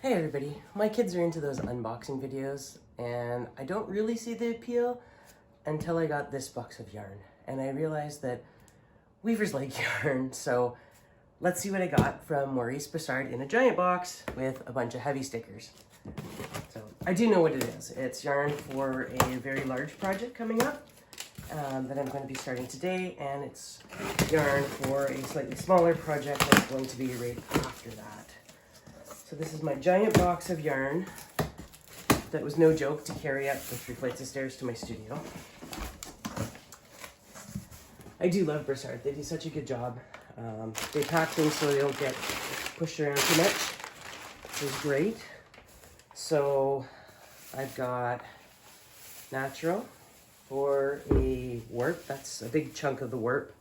Hey everybody, my kids are into those unboxing videos and I don't really see the appeal until I got this box of yarn and I realized that weavers like yarn, so let's see what I got from Maurice Broussard in a giant box with a bunch of heavy stickers. So I do know what it is. It's yarn for a very large project coming up that I'm going to be starting today, and it's yarn for a slightly smaller project that's going to be right after that. So this is my giant box of yarn that was no joke to carry up the 3 flights of stairs to my studio. I do love Broussard. They do such a good job. They pack things so they don't get pushed around too much, which is great. So I've got natural for a warp. That's a big chunk of the warp.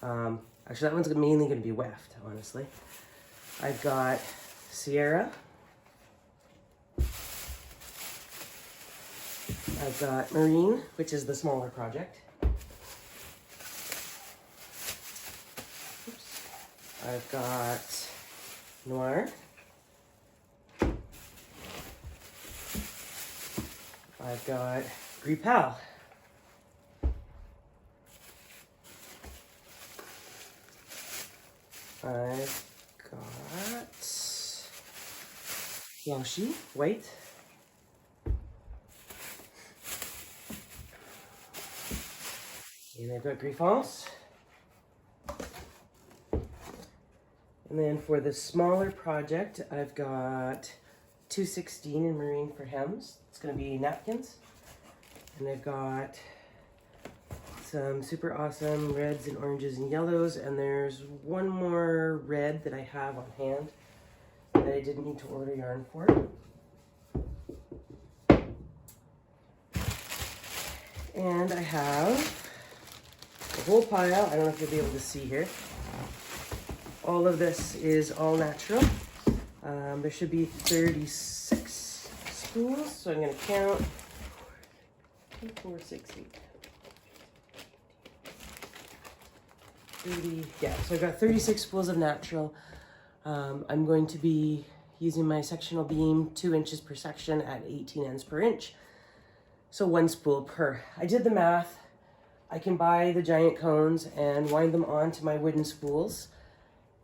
Actually, that one's mainly going to be weft, honestly. I've got Sierra. I've got Marine, which is the smaller project. Oops. I've got Noir. I've got Gripal. I've got Yaoshi, white. And I've got Griffons. And then for the smaller project, I've got 216 in Marine for hems. It's going to be napkins. And I've got some super awesome reds and oranges and yellows. And there's one more red that I have on hand that I didn't need to order yarn for. And I have a whole pile. I don't know if you'll be able to see here. All of this is all natural. There should be 36 spools, so I'm going to count 2, 4, 6, 8, 30. Yeah, so I've got 36 spools of natural. I'm going to be using my sectional beam 2 inches per section at 18 ends per inch. So 1 spool per. I did the math. I can buy the giant cones and wind them onto my wooden spools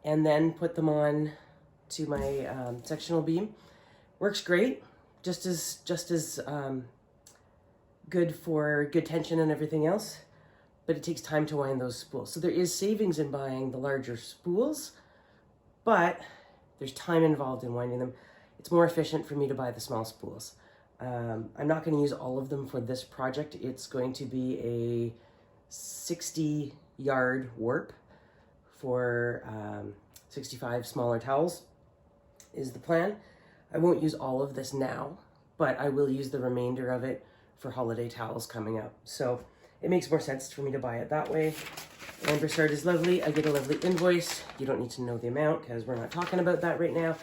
and then put them on to my sectional beam. Works great, just as good for good tension and everything else, but it takes time to wind those spools. So there is savings in buying the larger spools, but there's time involved in winding them. It's more efficient for me to buy the small spools. I'm not going to use all of them for this project. It's going to be a 60-yard warp for 65 smaller towels is the plan. I won't use all of this now, but I will use the remainder of it for holiday towels coming up. So it makes more sense for me to buy it that way. And Broussard is lovely. I get a lovely invoice. You don't need to know the amount because we're not talking about that right now.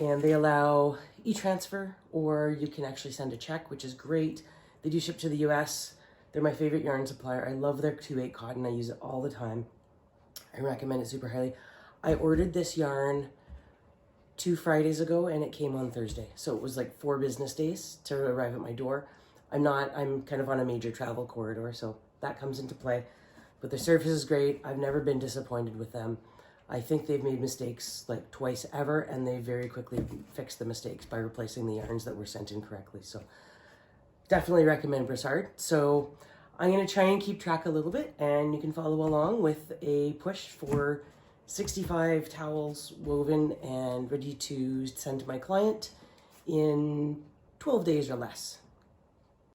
And they allow e-transfer, or you can actually send a check, which is great. They do ship to the US. They're my favorite yarn supplier. I love their 2/8 cotton. I use it all the time. I recommend it super highly. I ordered this yarn 2 Fridays ago and it came on Thursday. So it was like 4 business days to arrive at my door. I'm kind of on a major travel corridor, so that comes into play. But their service is great. I've never been disappointed with them. I think they've made mistakes like twice ever, and they very quickly fixed the mistakes by replacing the yarns that were sent incorrectly. So definitely recommend Broussard. So I'm going to try and keep track a little bit, and you can follow along with a push for 65 towels woven and ready to send to my client in 12 days or less.